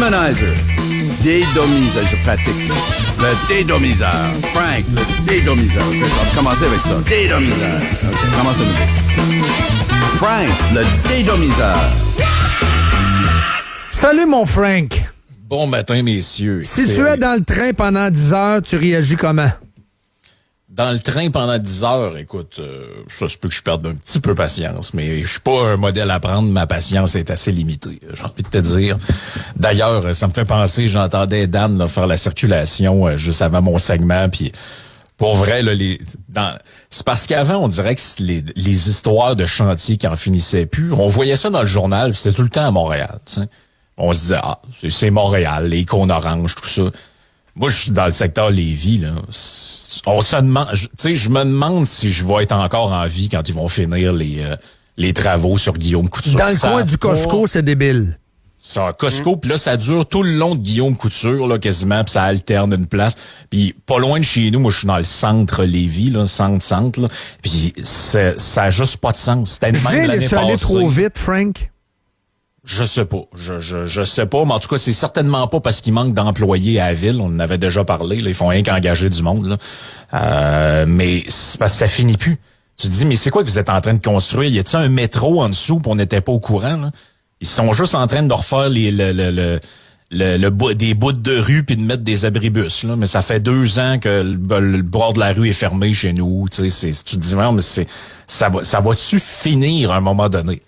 Womanizer. Dédomiseur, je pratique. Le dédomiseur. Frank, le dédomiseur. Okay, on va commencer avec ça. Dédomiseur. OK, commence à nouveau. Frank, le dédomiseur. Salut, mon Frank. Bon matin, messieurs. Si tu es dans le train pendant 10 heures, tu réagis comment? Dans le train pendant 10 heures, écoute, ça se peut que je perde un petit peu patience, mais je suis pas un modèle à prendre, ma patience est assez limitée, j'ai envie de te dire. D'ailleurs, ça me fait penser, j'entendais Dan là, faire la circulation juste avant mon segment, puis pour vrai, là, c'est parce qu'avant, on dirait que les histoires de chantier qui en finissaient plus, on voyait ça dans le journal, puis c'était tout le temps à Montréal, tu sais. On se disait, c'est Montréal, les cônes oranges, tout ça. Moi, je suis dans le secteur Lévis, là. On se demande, tu sais, je me demande si je vais être encore en vie quand ils vont finir les travaux sur Guillaume Couture. Dans le coin du Costco, c'est débile. Ça, Costco, puis là, ça dure tout le long de Guillaume Couture, là, quasiment, puis ça alterne une place. Puis pas loin de chez nous, moi, je suis dans le centre Lévis, là, centre, là. Puis ça a juste pas de sens. C'était même l'année passée. Allé trop vite, Frank? Je sais pas. Je sais pas, mais en tout cas, c'est certainement pas parce qu'il manque d'employés à la ville. On en avait déjà parlé, là. Ils font rien qu'engager du monde, là. Mais c'est parce que ça finit plus. Tu te dis, mais c'est quoi que vous êtes en train de construire? Y a-t-il un métro en dessous pis on n'était pas au courant, là? Ils sont juste en train de refaire des bouts de rue puis de mettre des abribus, là. Mais ça fait 2 ans que le bord de la rue est fermé chez nous. Tu sais, tu te dis, mais ça va-tu finir à un moment donné?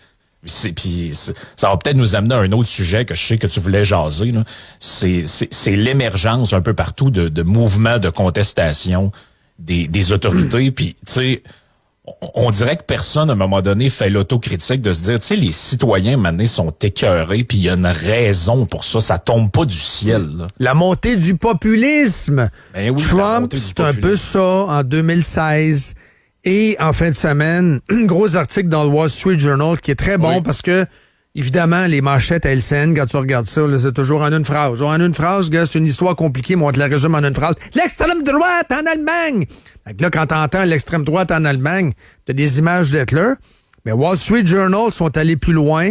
Puis ça va peut-être nous amener à un autre sujet que je sais que tu voulais jaser, là. C'est l'émergence un peu partout de mouvements de contestation des autorités. Puis, tu sais, on dirait que personne, à un moment donné, fait l'autocritique de se dire, tu sais, les citoyens, maintenant, sont écœurés, puis il y a une raison pour ça. Ça tombe pas du ciel, là. La montée du populisme. Ben oui, Trump, c'est un peu ça en 2016. Et en fin de semaine, un gros article dans le Wall Street Journal qui est très bon parce que, évidemment, les manchettes à LCN, quand tu regardes ça, là, c'est toujours en une phrase. En une phrase, gars, c'est une histoire compliquée, mais on te la résume en une phrase. L'extrême droite en Allemagne! Fait que là, quand t'entends l'extrême droite en Allemagne, t'as des images d'Hitler. Mais Wall Street Journal sont allés plus loin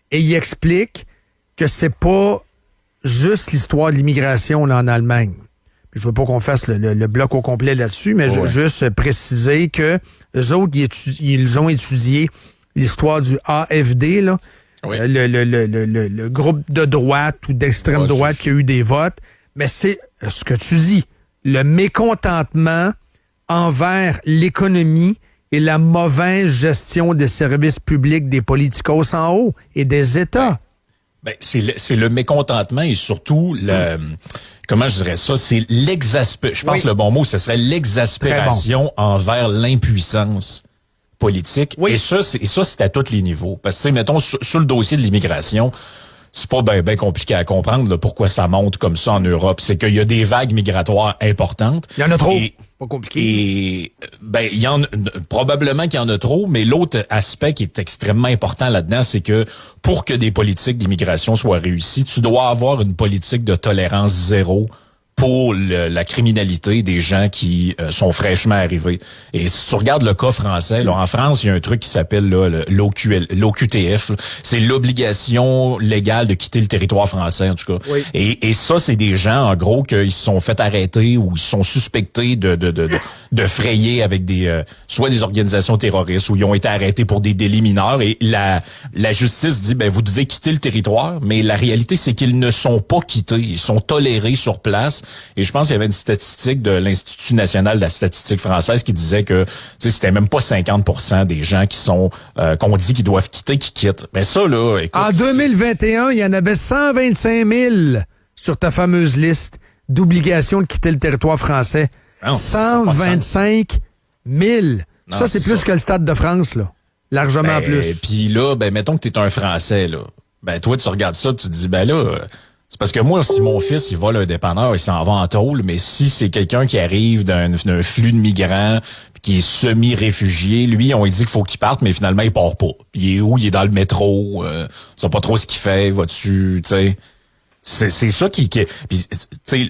et ils expliquent que c'est pas juste l'histoire de l'immigration là, en Allemagne. Je veux pas qu'on fasse le bloc au complet là-dessus, mais je veux juste préciser que eux autres, ils ont étudié l'histoire du AfD, là, le groupe de droite ou d'extrême droite qui a eu des votes. Mais c'est ce que tu dis, le mécontentement envers l'économie et la mauvaise gestion des services publics des politicos en haut et des États. Ben, c'est le mécontentement et surtout comment je dirais ça, c'est je pense que le bon mot, ce serait l'exaspération envers l'impuissance politique. Oui. Et ça, c'est à tous les niveaux. Parce que, mettons, sur le dossier de l'immigration, c'est pas ben compliqué à comprendre là, pourquoi ça monte comme ça en Europe. C'est qu'il y a des vagues migratoires importantes. Il y en a trop. Pas compliqué. Et probablement qu'il y en a trop, mais l'autre aspect qui est extrêmement important là-dedans, c'est que pour que des politiques d'immigration soient réussies, tu dois avoir une politique de tolérance zéro pour la criminalité des gens qui sont fraîchement arrivés. Et si tu regardes le cas français, là, en France, il y a un truc qui s'appelle l'OQTF. C'est l'obligation légale de quitter le territoire français, en tout cas. Oui. Et ça, c'est des gens, en gros, qui se sont fait arrêter ou ils sont suspectés de frayer avec soit des organisations terroristes ou ils ont été arrêtés pour des délits mineurs. Et la justice dit, vous devez quitter le territoire. Mais la réalité, c'est qu'ils ne sont pas quittés. Ils sont tolérés sur place. Et je pense qu'il y avait une statistique de l'Institut national de la statistique française qui disait que c'était même pas 50% des gens qui sont qu'on dit qu'ils doivent quitter qui quittent. Mais ça, là, écoute... En 2021, il y en avait 125 000 sur ta fameuse liste d'obligations de quitter le territoire français. Non, 125 000. Non, ça, c'est plus ça que le Stade de France, là. Largement plus. Puis là, mettons que t'es un Français, là. Toi, tu regardes ça, tu te dis, c'est parce que moi, si mon fils, il vole un dépanneur, il s'en va en tôle, mais si c'est quelqu'un qui arrive d'un flux de migrants, qui est semi-réfugié, lui, on lui dit qu'il faut qu'il parte, mais finalement, il part pas. Il est où? Il est dans le métro, on sait pas trop ce qu'il fait, va-tu, tu sais. C'est ça qui puis tu sais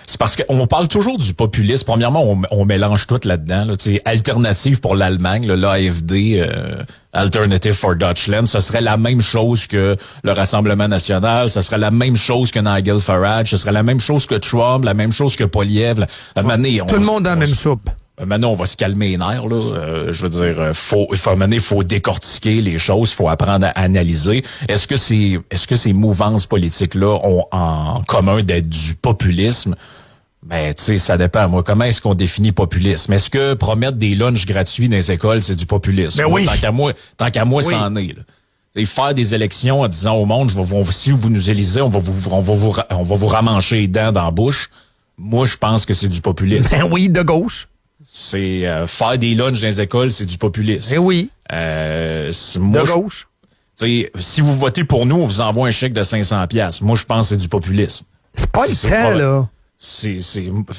c'est parce qu'on parle toujours du populisme. Premièrement, on mélange tout là-dedans là, tu sais, alternative pour l'Allemagne, l'AFD, Alternative for Deutschland, ce serait la même chose que le Rassemblement national, ce serait la même chose que Nigel Farage, ce serait la même chose que Trump, la même chose que Poilievre. Tout le monde dans la même soupe. Maintenant, on va se calmer les nerfs, là. Je veux dire, faut décortiquer les choses, faut apprendre à analyser. Est-ce que ces mouvances politiques-là ont en commun d'être du populisme? Ben, tu sais, ça dépend. Moi, comment est-ce qu'on définit populisme? Est-ce que promettre des lunchs gratuits dans les écoles, c'est du populisme? Ben oui. Tant qu'à moi, ça en est, là. Et faire des élections en disant au monde, si vous nous élisez, on va vous ramancher les dents dans la bouche. Moi, je pense que c'est du populisme. Ben oui, de gauche. C'est faire des lunchs dans les écoles, c'est du populisme. Eh oui. Moi, de gauche. Si vous votez pour nous, on vous envoie un chèque de 500$. Moi, je pense que c'est du populisme. C'est pas le temps, là.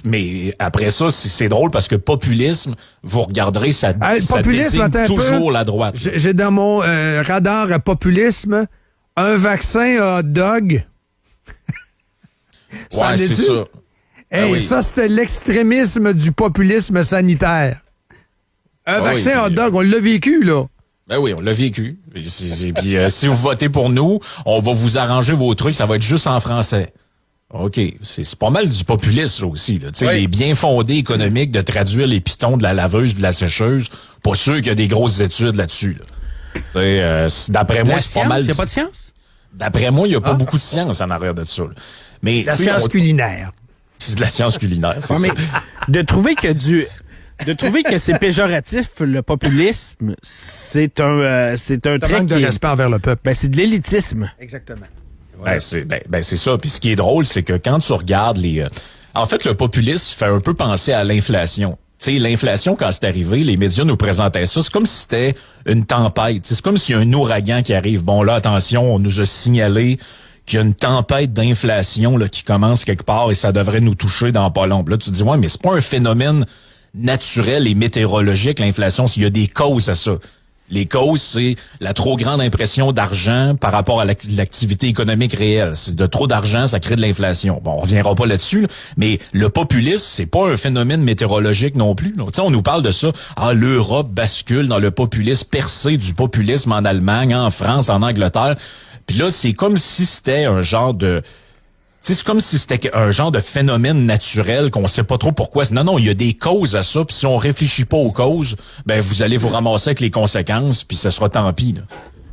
Mais après ça, c'est drôle parce que populisme, vous regarderez, ça populisme, désigne toujours la droite. J'ai dans mon radar à populisme un vaccin à hot dog. Ouais, c'est ça. Hey, oui. Ça, c'était l'extrémisme du populisme sanitaire. Un vaccin hot dog, on l'a vécu, là. Ben oui, on l'a vécu. Puis si vous votez pour nous, on va vous arranger vos trucs, ça va être juste en français. OK. C'est pas mal du populisme, là, aussi. Là. Oui. Les bien fondés économiques de traduire les pitons de la laveuse, de la sécheuse, pas sûr qu'il y a des grosses études là-dessus. Là. D'après moi, c'est pas mal. Il n'y a pas de science? D'après moi, il n'y a pas beaucoup de science en arrière de ça. Là. Mais la science culinaire. C'est de la science culinaire, c'est ça. Mais de trouver que c'est péjoratif, le populisme, c'est un trait manque de respect envers le peuple. Ben, c'est de l'élitisme. Exactement. Ouais. C'est ça. Puis ce qui est drôle, c'est que quand tu regardes en fait, le populisme fait un peu penser à l'inflation. Tu sais, l'inflation, quand c'est arrivé, les médias nous présentaient ça. C'est comme si c'était une tempête. C'est comme s'il y a un ouragan qui arrive. Bon, là, attention, on nous a signalé qu'il y a une tempête d'inflation là qui commence quelque part et ça devrait nous toucher dans pas long. Là, tu te dis, ouais, mais c'est pas un phénomène naturel et météorologique, l'inflation. Il y a des causes à ça. Les causes, c'est la trop grande impression d'argent par rapport à l'activité économique réelle. C'est de trop d'argent, ça crée de l'inflation. Bon, on reviendra pas là-dessus, là, mais le populisme, c'est pas un phénomène météorologique non plus. Tu sais, on nous parle de ça. Ah, l'Europe bascule dans le populisme, percée du populisme en Allemagne, en France, en Angleterre. Puis là, c'est comme si c'était un genre de... C'est comme si c'était un genre de phénomène naturel qu'on sait pas trop pourquoi. Non, il y a des causes à ça. Puis si on réfléchit pas aux causes, ben vous allez vous ramasser avec les conséquences, puis ce sera tant pis. Là.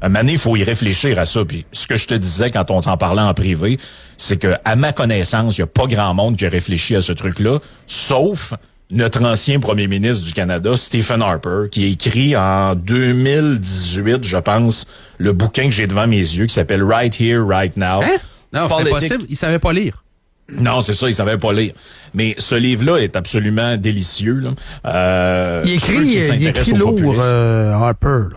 À un moment donné, il faut y réfléchir à ça. Puis ce que je te disais quand on s'en parlait en privé, c'est que à ma connaissance, il y a pas grand monde qui a réfléchi à ce truc-là, sauf notre ancien premier ministre du Canada, Stephen Harper, qui a écrit en 2018, je pense, le bouquin que j'ai devant mes yeux, qui s'appelle Right Here, Right Now. Hein? Non, c'est possible. Il savait pas lire. Non, c'est ça, il savait pas lire. Mais ce livre-là est absolument délicieux. Là. Il écrit lourd, Harper.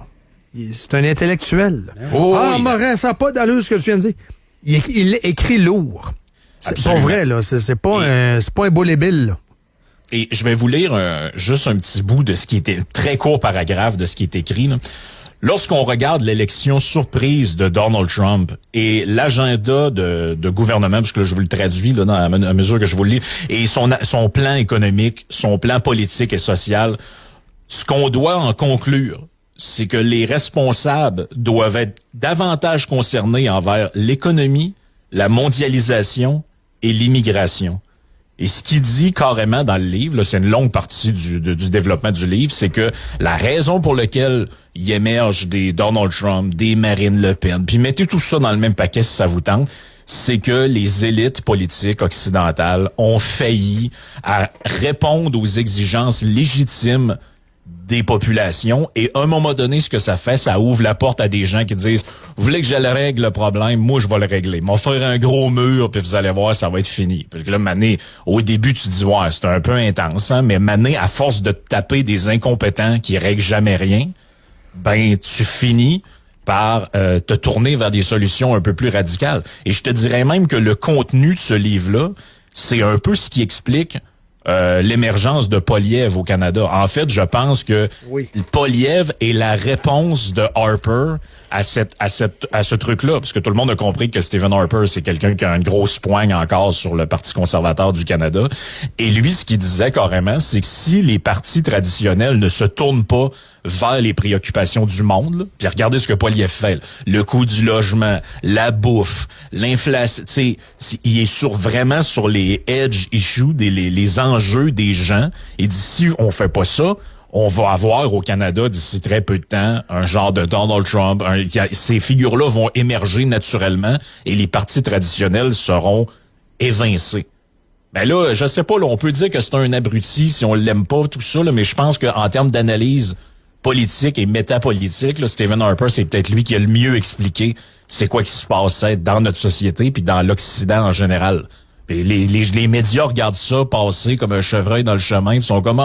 C'est un intellectuel. Oh, Morin, ça n'a pas d'allure ce que tu viens de dire. Il écrit lourd. C'est pas vrai, là. C'est pas un bully-bill, là. Et je vais vous lire juste un petit bout de ce qui était, très court paragraphe de ce qui est écrit, là. Lorsqu'on regarde l'élection surprise de Donald Trump et l'agenda de gouvernement, parce que là, je vous le traduis là, dans la mesure que je vous le lis, et son plan économique, son plan politique et social, ce qu'on doit en conclure, c'est que les responsables doivent être davantage concernés envers l'économie, la mondialisation et l'immigration. Et ce qu'il dit carrément dans le livre, là, c'est une longue partie du développement du livre, c'est que la raison pour laquelle il émerge des Donald Trump, des Marine Le Pen, puis mettez tout ça dans le même paquet si ça vous tente, c'est que les élites politiques occidentales ont failli à répondre aux exigences légitimes des populations, et à un moment donné, ce que ça fait, ça ouvre la porte à des gens qui disent « Vous voulez que je le règle le problème? Moi, je vais le régler. M'en faire un gros mur, puis vous allez voir, ça va être fini. » Parce que là, Mané, au début, tu te dis « Ouais, c'est un peu intense, hein? » Mais Mané, à force de te taper des incompétents qui règlent jamais rien, ben, tu finis par te tourner vers des solutions un peu plus radicales. Et je te dirais même que le contenu de ce livre-là, c'est un peu ce qui explique l'émergence de Poilievre au Canada. En fait, je pense que Poilievre est la réponse de Harper à ce truc-là, parce que tout le monde a compris que Stephen Harper, c'est quelqu'un qui a une grosse poigne encore sur le Parti conservateur du Canada. Et lui, ce qu'il disait carrément, c'est que si les partis traditionnels ne se tournent pas vers les préoccupations du monde, là, puis regardez ce que Poilievre fait, là, le coût du logement, la bouffe, l'inflation, tu sais, il est vraiment sur les edge issues, les enjeux des gens. Et d'ici, on fait pas ça, on va avoir au Canada, d'ici très peu de temps, un genre de Donald Trump. Ces figures-là vont émerger naturellement et les partis traditionnels seront évincés. Ben là, je sais pas, là, on peut dire que c'est un abruti si on l'aime pas, tout ça, là, mais je pense qu'en termes d'analyse politique et métapolitique, là, Stephen Harper, c'est peut-être lui qui a le mieux expliqué c'est quoi qui se passait dans notre société puis dans l'Occident en général. Puis les médias regardent ça passer comme un chevreuil dans le chemin, ils sont comme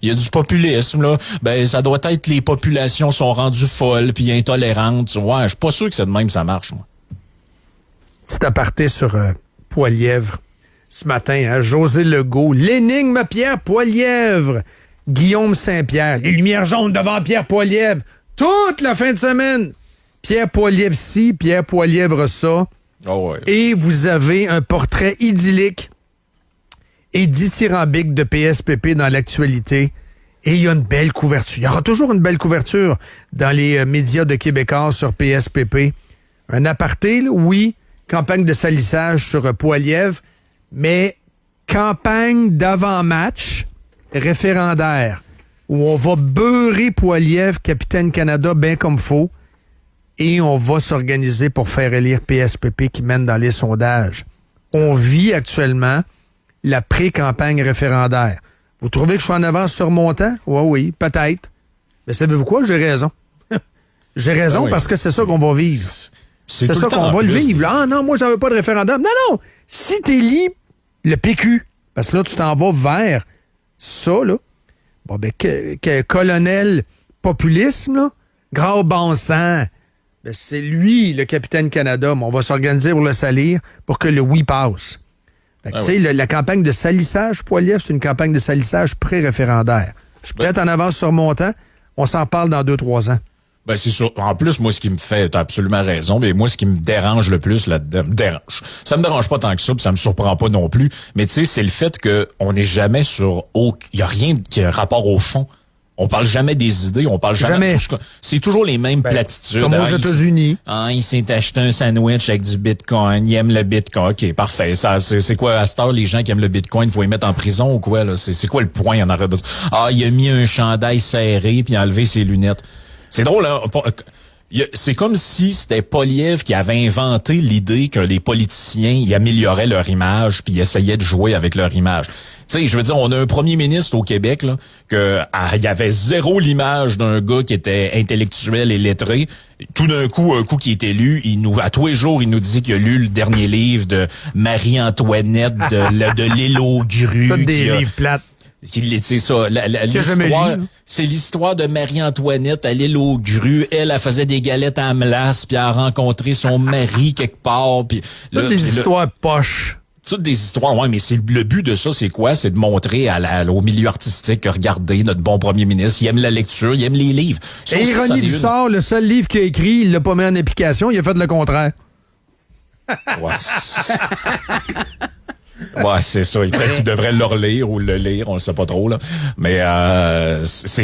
il y a du populisme là, ben ça doit être les populations sont rendues folles puis intolérantes. Ouais, je suis pas sûr que c'est de même que ça marche, moi. Petit aparté sur Poilievre ce matin, hein, José Legault, l'énigme Pierre Poilievre. Guillaume Saint-Pierre, les lumières jaunes devant Pierre Poilievre, toute la fin de semaine. Pierre Poilievre ci, Pierre Poilievre ça. Oh ouais. Et vous avez un portrait idyllique et dithyrambique de PSPP dans l'actualité. Et il y a une belle couverture. Il y aura toujours une belle couverture dans les médias de Québécois sur PSPP. Un aparté, là, oui, campagne de salissage sur Poilievre, mais campagne d'avant-match référendaire, où on va beurrer Poilievre, capitaine Canada, bien comme faut, et on va s'organiser pour faire élire PSPP qui mène dans les sondages. On vit actuellement la pré-campagne référendaire. Vous trouvez que je suis en avance sur mon temps? Oui, peut-être. Mais savez-vous quoi? J'ai raison. J'ai raison parce que c'est ça qu'on va vivre. C'est ça qu'on va le vivre. Ah non, moi, j'avais pas de référendum. Non! Si t'élis le PQ, parce que là, tu t'en vas vers ça, là, bon, ben, colonel populisme, là, gras bon sang, ben, c'est lui, le capitaine Canada, mais on va s'organiser pour le salir pour que le oui passe. Fait que, tu sais, la campagne de salissage, Poilievre, c'est une campagne de salissage pré-référendaire. Je suis peut-être en avance sur mon temps. On s'en parle dans 2-3 ans. Ben, c'est sûr. En plus, moi, ce qui me fait, t'as absolument raison, mais moi, ce qui me dérange le plus là-dedans, ça me dérange pas tant que ça, puis ça me surprend pas non plus, mais tu sais, c'est le fait que on n'est jamais il y a rien qui a rapport au fond. On parle jamais des idées, on parle jamais. C'est toujours les mêmes platitudes. Comme aux États-Unis. Il s'est acheté un sandwich avec du Bitcoin, il aime le Bitcoin. OK, parfait. Ça, c'est quoi, à cette heure, les gens qui aiment le Bitcoin, faut les mettre en prison ou quoi, là? C'est quoi le point en arrêt de... il a mis un chandail serré puis il a enlevé ses lunettes. C'est drôle, hein? C'est comme si c'était Poilievre qui avait inventé l'idée que les politiciens y amélioraient leur image puis essayaient de jouer avec leur image. Tu sais, je veux dire, on a un premier ministre au Québec là que il y avait zéro l'image d'un gars qui était intellectuel et lettré. Tout d'un coup, un coup qui est élu, à tous les jours, il nous dit qu'il a lu le dernier livre de Marie-Antoinette de l'île aux grues. Toutes des livres plates. C'est ça, l'histoire, c'est l'histoire de Marie-Antoinette à l'île aux grues. Elle faisait des galettes à Amlas, puis elle a rencontré son mari quelque part. Puis toutes des histoires poches. Toutes des histoires, ouais, mais le but de ça, c'est quoi? C'est de montrer au milieu artistique que regardez, notre bon premier ministre, il aime la lecture, il aime les livres. Et ironie du sort, le seul livre qu'il a écrit, il l'a pas mis en application, il a fait le contraire. Ouais. Ouais, c'est ça. Peut-être qu'il devrait le relire ou le lire, on le sait pas trop, là. Mais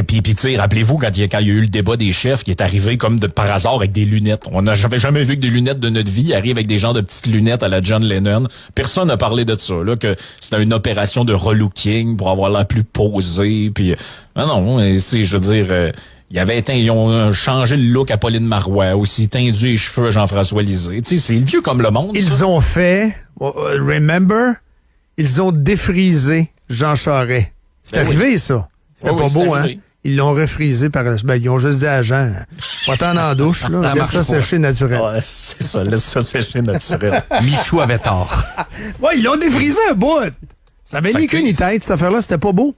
puis tu sais, rappelez-vous quand il y a eu le débat des chefs qui est arrivé comme par hasard avec des lunettes. On n'avait jamais vu que des lunettes de notre vie. Il arrive avec des genres de petites lunettes à la John Lennon. Personne n'a parlé de ça, là, que c'était une opération de relooking pour avoir l'air plus posé. Puis non, je veux dire. Ils ont changé le look à Pauline Marois, aussi tendu les cheveux à Jean-François Lisée. Tu sais, c'est vieux comme le monde. Ils ont fait, remember, ils ont défrisé Jean Charest. C'est arrivé, ça. C'était pas beau, hein? Ils l'ont refrisé par... ils ont juste dit à Jean, va-t'en dans la douche, là. Laisse ça sécher naturel. Ouais, c'est ça, laisse ça sécher naturel. Michou avait tort. Ouais, ils l'ont défrisé un bout. Ça avait ni queue ni tête, cette affaire-là, c'était pas beau.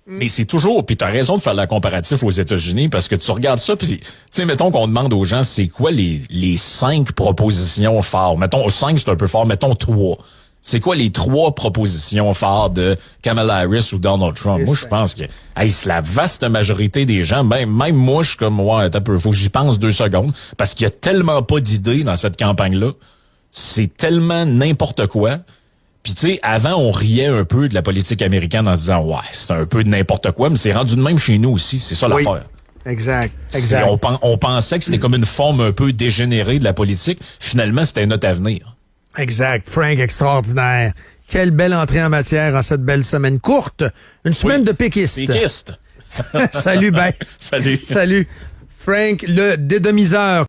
Mais c'est toujours, puis t'as raison de faire la comparatif aux États-Unis, parce que tu regardes ça, puis tu sais, mettons qu'on demande aux gens, c'est quoi les 5 propositions phares? Mettons, 5, c'est un peu fort, mettons 3. C'est quoi les 3 propositions phares de Kamala Harris ou Donald Trump? Moi, je pense que c'est la vaste majorité des gens, même moi, je suis comme, ouais, attends un peu, faut que j'y pense 2 secondes, parce qu'il y a tellement pas d'idées dans cette campagne-là. C'est tellement n'importe quoi. Puis tu sais, avant, on riait un peu de la politique américaine en disant, ouais, c'est un peu de n'importe quoi, mais c'est rendu de même chez nous aussi. C'est ça l'affaire. Exact. On pensait que c'était comme une forme un peu dégénérée de la politique. Finalement, c'était notre avenir. Exact. Frank, extraordinaire. Quelle belle entrée en matière en cette belle semaine courte. Une semaine de péquistes. Péquiste. Salut, ben. Salut. Salut. Frank, le dédomiseur.